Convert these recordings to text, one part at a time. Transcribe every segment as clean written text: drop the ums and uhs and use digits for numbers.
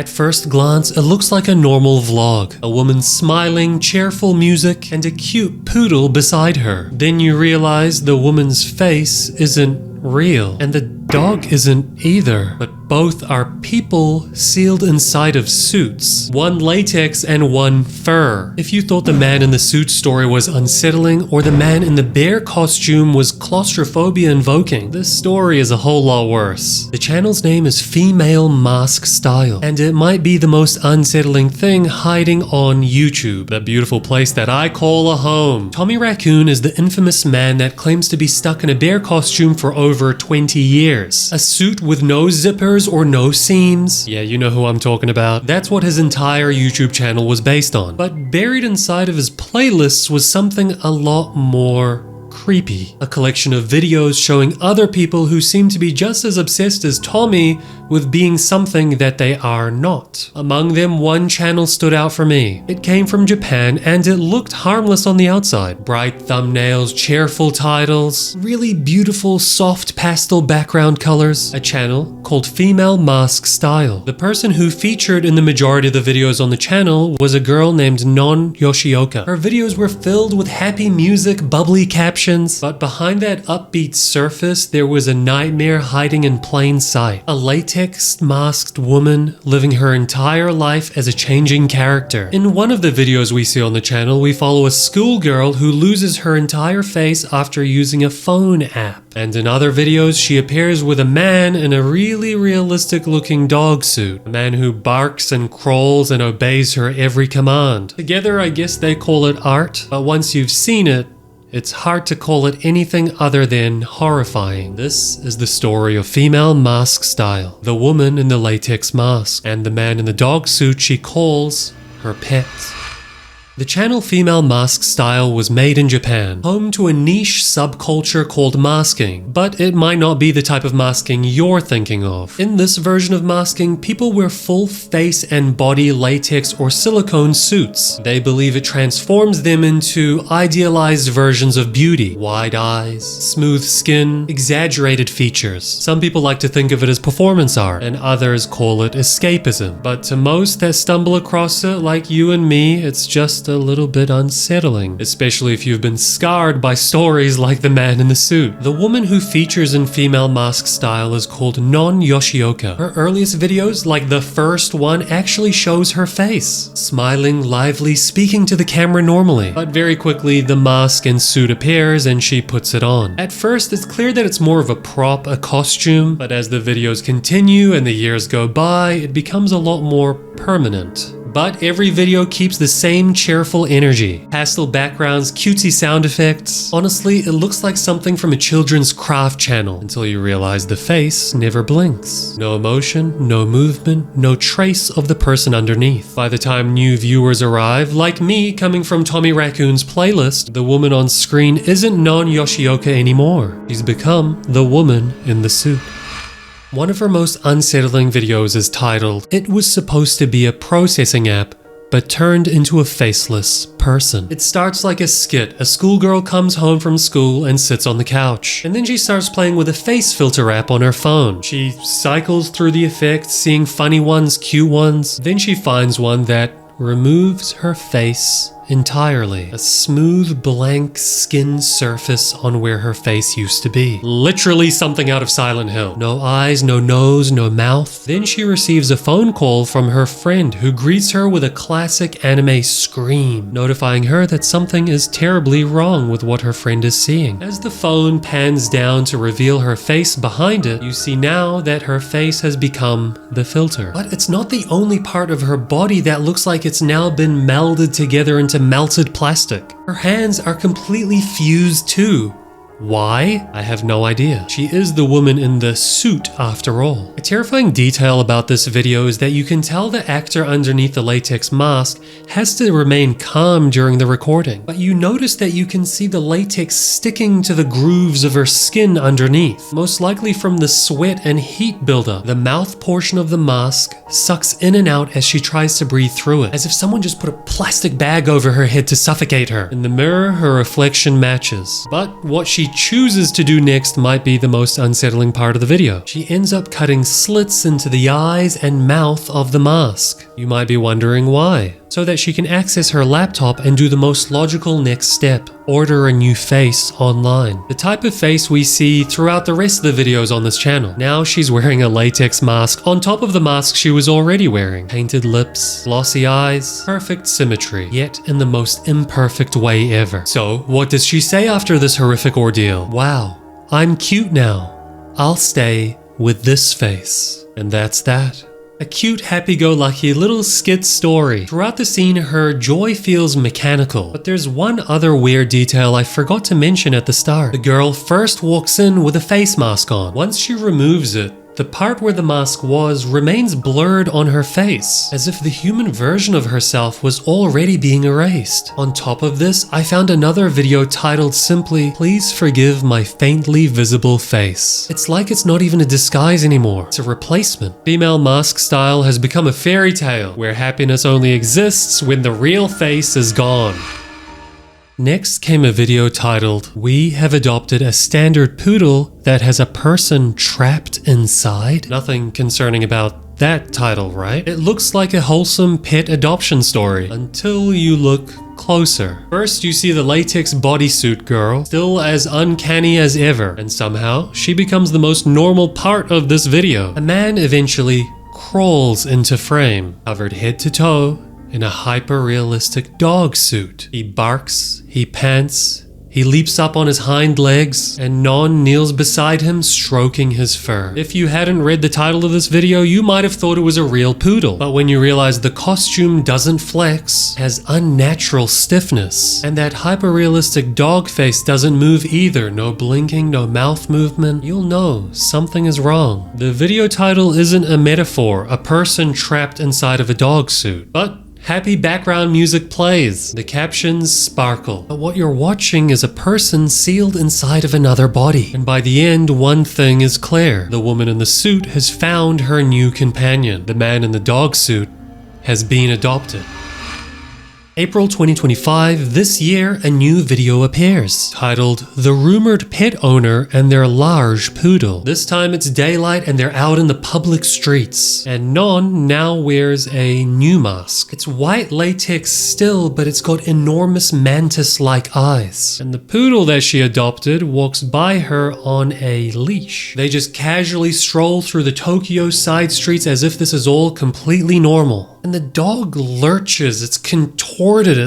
At first glance, it looks like a normal vlog. A woman smiling, cheerful music, and a cute poodle beside her. Then you realize the woman's face isn't real, and the dog isn't either, but both are people sealed inside of suits. One latex and one fur. If you thought the man in the suit story was unsettling or the man in the bear costume was claustrophobia invoking, this story is a whole lot worse. The channel's name is Female Mask Style, and it might be the most unsettling thing hiding on YouTube, the beautiful place that I call a home. Tommy Raccoon is the infamous man that claims to be stuck in a bear costume for over 20 years. A suit with no zippers or no seams. Yeah, you know who I'm talking about. That's what his entire YouTube channel was based on. But buried inside of his playlists was something a lot more creepy. A collection of videos showing other people who seem to be just as obsessed as Tommy with being something that they are not. Among them, one channel stood out for me. It came from Japan and it looked harmless on the outside. Bright thumbnails, cheerful titles, really beautiful soft pastel background colors. A channel called Female Mask Style. The person who featured in the majority of the videos on the channel was a girl named Non Yoshioka. Her videos were filled with happy music, bubbly captions, but behind that upbeat surface there was a nightmare hiding in plain sight. A latex masked woman living her entire life as a changing character. In one of the videos we see on the channel, we follow a schoolgirl who loses her entire face after using a phone app. And in other videos, she appears with a man in a really realistic looking dog suit. A man who barks and crawls and obeys her every command. Together, I guess they call it art, but once you've seen it, it's hard to call it anything other than horrifying. This is the story of Female Mask Style, the woman in the latex mask, and the man in the dog suit she calls her pet. The channel Female Mask Style was made in Japan, home to a niche subculture called masking, but it might not be the type of masking you're thinking of. In this version of masking, people wear full face and body latex or silicone suits. They believe it transforms them into idealized versions of beauty. Wide eyes, smooth skin, exaggerated features. Some people like to think of it as performance art, and others call it escapism. But to most that stumble across it, like you and me, it's just a little bit unsettling, especially if you've been scarred by stories like the man in the suit. The woman who features in Female Mask Style is called Non Yoshioka. Her earliest videos, like the first one, actually shows her face, smiling, lively, speaking to the camera normally. But very quickly, the mask and suit appears and she puts it on. At first, it's clear that it's more of a prop, a costume, but as the videos continue and the years go by, it becomes a lot more permanent. But every video keeps the same cheerful energy. Pastel backgrounds, cutesy sound effects. Honestly, it looks like something from a children's craft channel until you realize the face never blinks. No emotion, no movement, no trace of the person underneath. By the time new viewers arrive, like me coming from Tommy Raccoon's playlist, the woman on screen isn't Non Yoshioka anymore. She's become the woman in the suit. One of her most unsettling videos is titled, "It was supposed to be a processing app, but turned into a faceless person." It starts like a skit. A schoolgirl comes home from school and sits on the couch. And then she starts playing with a face filter app on her phone. She cycles through the effects, seeing funny ones, cute ones. Then she finds one that removes her face entirely. A smooth, blank skin surface on where her face used to be. Literally something out of Silent Hill. No eyes, no nose, no mouth. Then she receives a phone call from her friend who greets her with a classic anime scream, notifying her that something is terribly wrong with what her friend is seeing. As the phone pans down to reveal her face behind it, you see now that her face has become the filter. But it's not the only part of her body that looks like it's now been melded together into melted plastic. Her hands are completely fused too. Why? I have no idea. She is the woman in the suit after all. A terrifying detail about this video is that you can tell the actor underneath the latex mask has to remain calm during the recording, but you notice that you can see the latex sticking to the grooves of her skin underneath, most likely from the sweat and heat buildup. The mouth portion of the mask sucks in and out as she tries to breathe through it, as if someone just put a plastic bag over her head to suffocate her. In the mirror, her reflection matches, but what she chooses to do next might be the most unsettling part of the video. She ends up cutting slits into the eyes and mouth of the mask. You might be wondering why. So that she can access her laptop and do the most logical next step, order a new face online. The type of face we see throughout the rest of the videos on this channel. Now she's wearing a latex mask on top of the mask she was already wearing. Painted lips, glossy eyes, perfect symmetry, yet in the most imperfect way ever. So what does she say after this horrific ordeal? Wow, I'm cute now. I'll stay with this face. And that's that. A cute, happy-go-lucky little skit story. Throughout the scene, her joy feels mechanical. But there's one other weird detail I forgot to mention at the start. The girl first walks in with a face mask on. Once she removes it, the part where the mask was remains blurred on her face, as if the human version of herself was already being erased. On top of this, I found another video titled simply, "Please forgive my faintly visible face." It's like it's not even a disguise anymore, it's a replacement. Female mask style has become a fairy tale, where happiness only exists when the real face is gone. Next came a video titled, "We have adopted a standard poodle that has a person trapped inside." Nothing concerning about that title, right? It looks like a wholesome pet adoption story until you look closer. First, you see the latex bodysuit girl, still as uncanny as ever, and somehow she becomes the most normal part of this video. A man eventually crawls into frame, covered head to toe, in a hyper-realistic dog suit. He barks, he pants, he leaps up on his hind legs, and Non kneels beside him, stroking his fur. If you hadn't read the title of this video, you might have thought it was a real poodle. But when you realize the costume doesn't flex, has unnatural stiffness, and that hyper-realistic dog face doesn't move either, no blinking, no mouth movement, you'll know something is wrong. The video title isn't a metaphor, a person trapped inside of a dog suit. But happy background music plays. The captions sparkle. But what you're watching is a person sealed inside of another body. And by the end, one thing is clear. The woman in the suit has found her new companion. The man in the dog suit has been adopted. April 2025, this year a new video appears, titled "The Rumored Pet Owner and Their Large Poodle." This time it's daylight and they're out in the public streets, and Non now wears a new mask. It's white latex still, but it's got enormous mantis-like eyes. And the poodle that she adopted walks by her on a leash. They just casually stroll through the Tokyo side streets as if this is all completely normal. And the dog lurches, it's contorted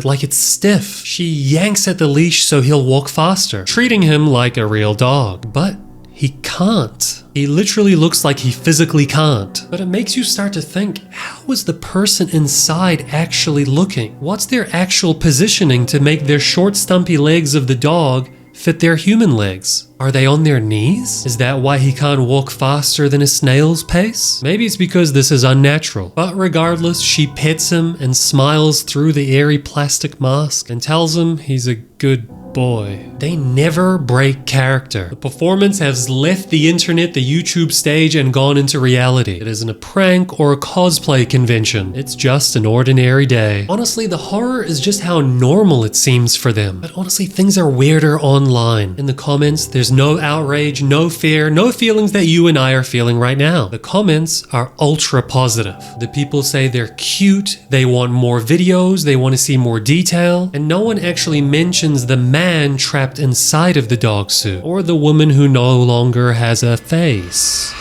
like it's stiff. She yanks at the leash so he'll walk faster, treating him like a real dog. But he can't. He literally looks like he physically can't. But it makes you start to think, how is the person inside actually looking? What's their actual positioning to make their short stumpy legs of the dog fit their human legs? Are they on their knees? Is that why he can't walk faster than a snail's pace? Maybe it's because this is unnatural. But regardless, she pets him and smiles through the airy plastic mask and tells him he's a good boy. They never break character. The performance has left the internet, the YouTube stage, and gone into reality. It isn't a prank or a cosplay convention. It's just an ordinary day. Honestly, the horror is just how normal it seems for them. But honestly, things are weirder online. In the comments, there's no outrage, no fear, no feelings that you and I are feeling right now. The comments are ultra positive. The people say they're cute, they want more videos, they want to see more detail, and no one actually mentions the man trapped inside of the dog suit, or the woman who no longer has a face.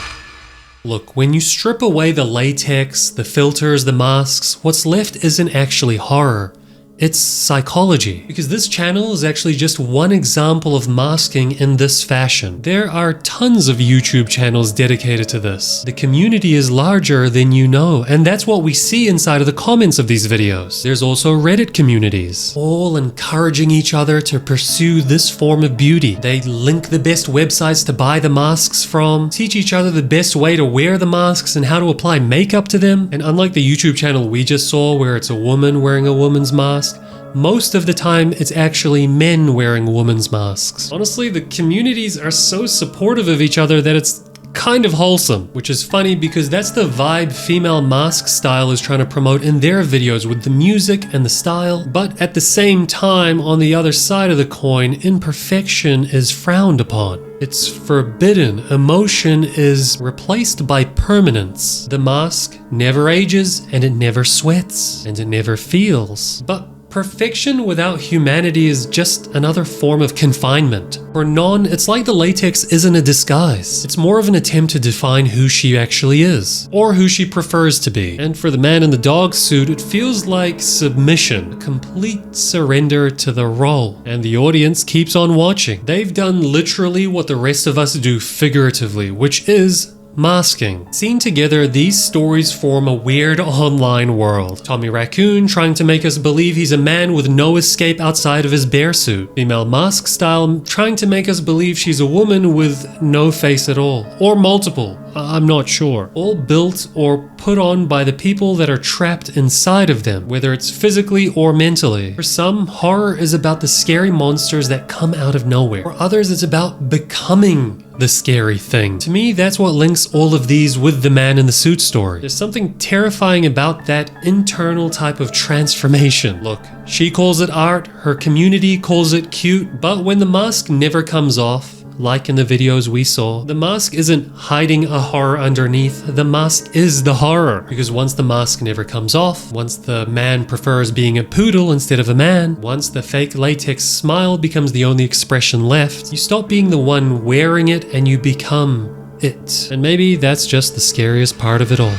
Look, when you strip away the latex, the filters, the masks, what's left isn't actually horror. It's psychology. Because this channel is actually just one example of masking in this fashion. There are tons of YouTube channels dedicated to this. The community is larger than you know, and that's what we see inside of the comments of these videos. There's also Reddit communities, all encouraging each other to pursue this form of beauty. They link the best websites to buy the masks from, teach each other the best way to wear the masks and how to apply makeup to them. And unlike the YouTube channel we just saw where it's a woman wearing a woman's mask, most of the time it's actually men wearing women's masks. Honestly, the communities are so supportive of each other that it's kind of wholesome, which is funny because that's the vibe female mask style is trying to promote in their videos with the music and the style. But at the same time, on the other side of the coin, imperfection is frowned upon. It's forbidden. Emotion is replaced by permanence. The mask never ages, and it never sweats, and it never feels. But perfection without humanity is just another form of confinement. For Non, it's like the latex isn't a disguise. It's more of an attempt to define who she actually is, or who she prefers to be. And for the man in the dog suit, it feels like submission, a complete surrender to the role. And the audience keeps on watching. They've done literally what the rest of us do figuratively, which is masking. Seen together, these stories form a weird online world. Tommy Raccoon trying to make us believe he's a man with no escape outside of his bear suit. Female mask style trying to make us believe she's a woman with no face at all. Or multiple. I'm not sure. All built or put on by the people that are trapped inside of them, whether it's physically or mentally. For some, horror is about the scary monsters that come out of nowhere. For others, it's about becoming the scary thing. To me, that's what links all of these with the man in the suit story. There's something terrifying about that internal type of transformation. Look, she calls it art, her community calls it cute, but when the mask never comes off, like in the videos we saw, the mask isn't hiding a horror underneath, the mask is the horror. Because once the mask never comes off, once the man prefers being a poodle instead of a man, once the fake latex smile becomes the only expression left, you stop being the one wearing it and you become it. And maybe that's just the scariest part of it all.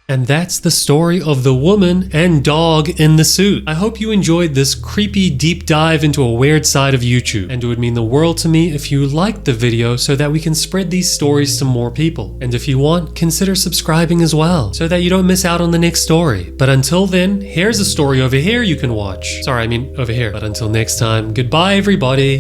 And that's the story of the woman and dog in the suit. I hope you enjoyed this creepy deep dive into a weird side of YouTube, and it would mean the world to me if you liked the video so that we can spread these stories to more people. And if you want, consider subscribing as well, so that you don't miss out on the next story. But until then, here's a story over here you can watch. Sorry, I mean over here. But until next time, goodbye everybody.